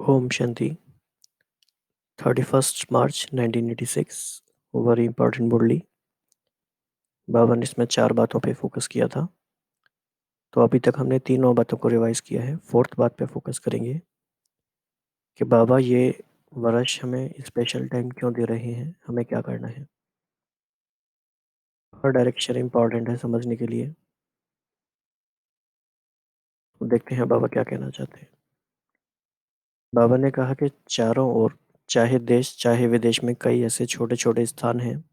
ओम शांति। 31 मार्च 1986 very important मुरली। बाबा ने इसमें 4 बातों पे फोकस किया था। तो अभी तक हमने तीनों बातों को रिवाइज किया है। फोर्थ बात पे फोकस करेंगे कि बाबा ये वर्ष हमें स्पेशल टाइम क्यों दे रहे हैं, हमें क्या करना है। हर डायरेक्शन इंपॉर्टेंट है समझने के लिए। तो देखते हैं बाबा क्या कहना चाहते हैं। बाबा ने कहा कि चारों ओर, चाहे देश चाहे विदेश में, कई ऐसे छोटे छोटे स्थान हैं।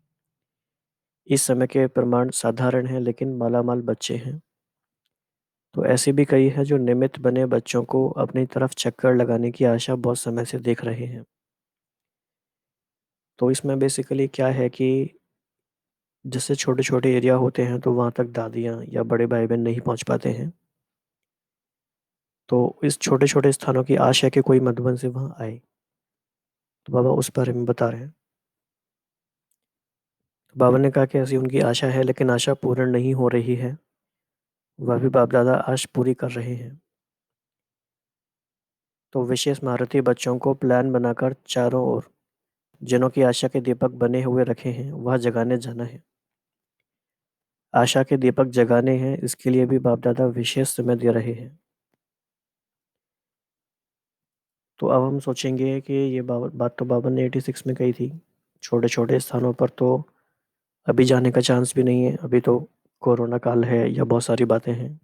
इस समय के प्रमाण साधारण हैं लेकिन मालामाल बच्चे हैं। तो ऐसे भी कई हैं जो निमित्त बने बच्चों को अपनी तरफ चक्कर लगाने की आशा बहुत समय से देख रहे हैं। तो इसमें बेसिकली क्या है कि जैसे छोटे छोटे एरिया होते हैं तो वहाँ तक दादियाँ या बड़े भाई बहन नहीं पहुँच पाते हैं। तो इस छोटे छोटे स्थानों की आशा है कि कोई मधुबन से वहाँ आए। तो बाबा उस बारे में बता रहे हैं। तो बाबा ने कहा कि ऐसी उनकी आशा है लेकिन आशा पूर्ण नहीं हो रही है। वह भी बाप दादा आश पूरी कर रहे हैं। तो विशेष महारथी बच्चों को प्लान बनाकर चारों ओर जिनों की आशा के दीपक बने हुए रखे हैं वह जगाने जाना है। आशा के दीपक जगाने हैं, इसके लिए भी बाप दादा विशेष समय दे रहे हैं। तो अब हम सोचेंगे कि ये बात तो बाबा ने 86 में कही थी। छोटे छोटे स्थानों पर तो अभी जाने का चांस भी नहीं है, अभी तो कोरोना काल है या बहुत सारी बातें हैं।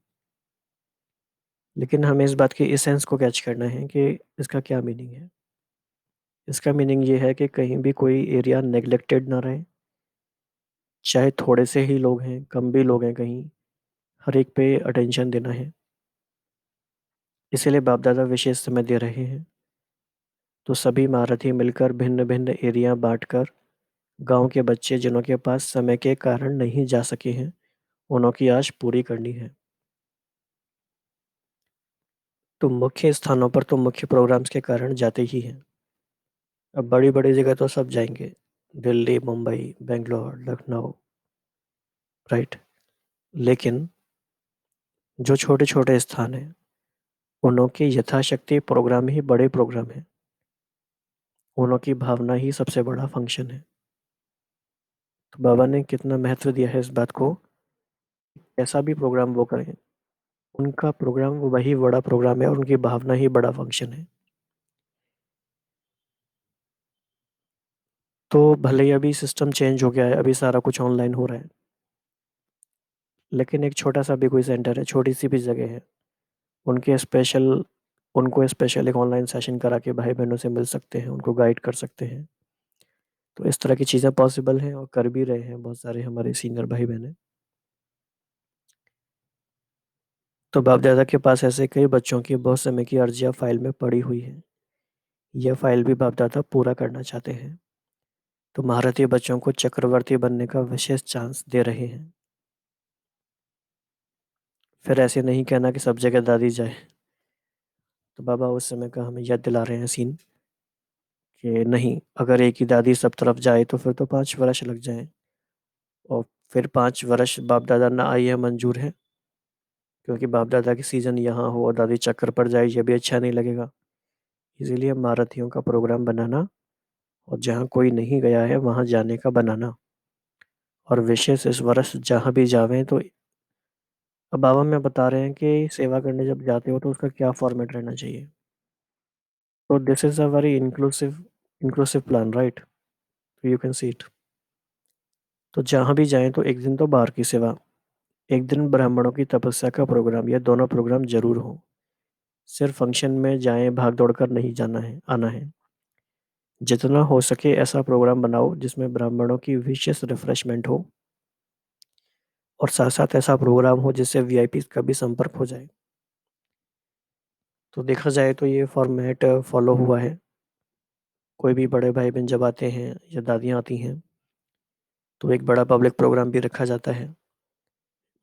लेकिन हमें इस बात की इसेंस को कैच करना है कि इसका क्या मीनिंग है। इसका मीनिंग ये है कि कहीं भी कोई एरिया नेग्लेक्टेड ना रहे, चाहे थोड़े से ही लोग हैं, कम भी लोग हैं, कहीं हर एक पे अटेंशन देना है। इसीलिए बाप दादा विशेष समय दे रहे हैं। तो सभी महारथी मिलकर भिन्न भिन्न एरिया बांटकर गांव के बच्चे जिनों के पास समय के कारण नहीं जा सके हैं, उन्हों की आश पूरी करनी है। तो मुख्य स्थानों पर तो मुख्य प्रोग्राम्स के कारण जाते ही हैं। अब बड़ी बड़ी जगह तो सब जाएंगे, दिल्ली, मुंबई, बेंगलोर, लखनऊ, राइट। लेकिन जो छोटे छोटे स्थान हैं उनों के यथाशक्ति प्रोग्राम ही बड़े प्रोग्राम हैं। उनों की भावना ही सबसे बड़ा फंक्शन है। तो बाबा ने कितना महत्व दिया है इस बात को। ऐसा भी प्रोग्राम वो करें, उनका प्रोग्राम वही बड़ा प्रोग्राम है और उनकी भावना ही बड़ा फंक्शन है। तो भले ही अभी सिस्टम चेंज हो गया है, अभी सारा कुछ ऑनलाइन हो रहा है, लेकिन एक छोटा सा भी कोई सेंटर है, छोटी सी भी जगह है, उनके स्पेशल उनको स्पेशल एक ऑनलाइन सेशन करा के भाई बहनों से मिल सकते हैं, उनको गाइड कर सकते हैं। तो इस तरह की चीज़ें पॉसिबल हैं और कर भी रहे हैं बहुत सारे हमारे सीनियर भाई बहन हैं। तो बाप दादा के पास ऐसे कई बच्चों की बहुत समय की अर्जियां फाइल में पड़ी हुई है। यह फाइल भी बाप दादा पूरा करना चाहते हैं। तो महारथी बच्चों को चक्रवर्ती बनने का विशेष चांस दे रहे हैं। फिर ऐसे नहीं कहना कि सब जगह दादी जाए। तो बाबा उस समय का हमें याद दिला रहे हैं सीन कि नहीं, अगर एक ही दादी सब तरफ जाए तो फिर तो 5 वर्ष लग जाए, और फिर 5 वर्ष बाप दादा ना आए, यह मंजूर है। क्योंकि बाप दादा की सीजन यहाँ हो और दादी चक्कर पड़ जाए, ये भी अच्छा नहीं लगेगा। इसीलिए महारथियों का प्रोग्राम बनाना और जहाँ कोई नहीं गया है वहाँ जाने का बनाना, और विशेष इस वर्ष जहाँ भी जावें। तो अब बाबा में बता रहे हैं कि सेवा करने जब जाते हो तो उसका क्या फॉर्मेट रहना चाहिए। तो this is a very inclusive plan, right. You can see it. तो जहाँ भी जाएं तो एक दिन तो बाहर की सेवा, एक दिन ब्राह्मणों की तपस्या का प्रोग्राम, ये दोनों प्रोग्राम जरूर हो। सिर्फ फंक्शन में जाएं, भाग दौड़ कर नहीं जाना है, आना है। जितना हो सके ऐसा प्रोग्राम बनाओ जिसमें ब्राह्मणों की विशेष रिफ्रेशमेंट हो, और साथ साथ ऐसा प्रोग्राम हो जिससे वीआईपी का भी संपर्क हो जाए। तो देखा जाए तो ये फॉर्मेट फॉलो हुआ है। कोई भी बड़े भाई बहन जब आते हैं या दादियाँ आती हैं तो एक बड़ा पब्लिक प्रोग्राम भी रखा जाता है।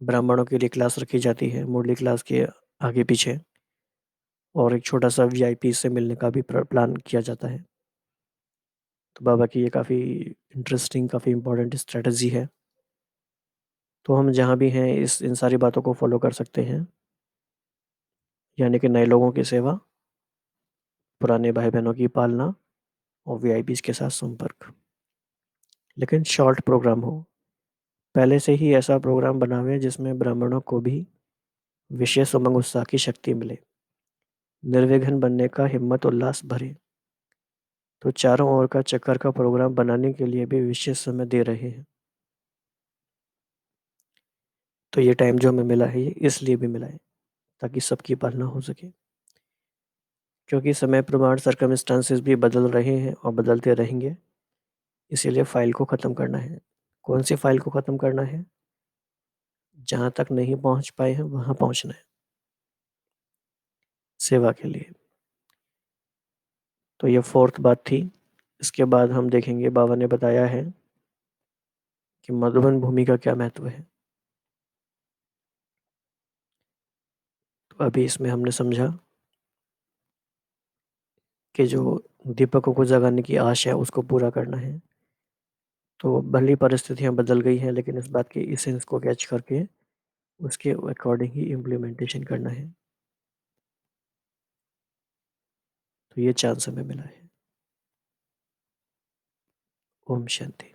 ब्राह्मणों के लिए क्लास रखी जाती है मुरली क्लास के आगे पीछे, और एक छोटा सा वीआईपी से मिलने का भी प्लान किया जाता है। तो बाबा की ये काफ़ी इंटरेस्टिंग, काफ़ी इम्पोर्टेंट स्ट्रेटजी है। तो हम जहाँ भी हैं इस इन सारी बातों को फॉलो कर सकते हैं, यानी कि नए लोगों की सेवा, पुराने भाई बहनों की पालना और वीआईपीज के साथ संपर्क। लेकिन शॉर्ट प्रोग्राम हो। पहले से ही ऐसा प्रोग्राम बनावे जिसमें ब्राह्मणों को भी विशेष उमंग उत्साह की शक्ति मिले, निर्विघ्न बनने का हिम्मत उल्लास भरे। तो चारों ओर का चक्कर का प्रोग्राम बनाने के लिए भी विशेष समय दे रहे हैं। तो ये टाइम जो हमें मिला है ये इसलिए भी मिला है ताकि सबकी पालना हो सके, क्योंकि समय प्रमाण सर्कमस्टांसेस भी बदल रहे हैं और बदलते रहेंगे। इसीलिए फाइल को ख़त्म करना है। कौन सी फाइल को ख़त्म करना है? जहाँ तक नहीं पहुँच पाए हैं वहाँ पहुँचना है, सेवा के लिए। तो ये फोर्थ बात थी। इसके बाद हम देखेंगे, बाबा ने बताया है कि मधुबन भूमि का क्या महत्व है। तो अभी इसमें हमने समझा कि जो दीपकों को जगाने की आश है उसको पूरा करना है। तो भली परिस्थितियाँ बदल गई हैं, लेकिन इस बात की इसेंस को कैच करके उसके अकॉर्डिंग ही इम्प्लीमेंटेशन करना है। तो ये चांस हमें मिला है। ओम शांति।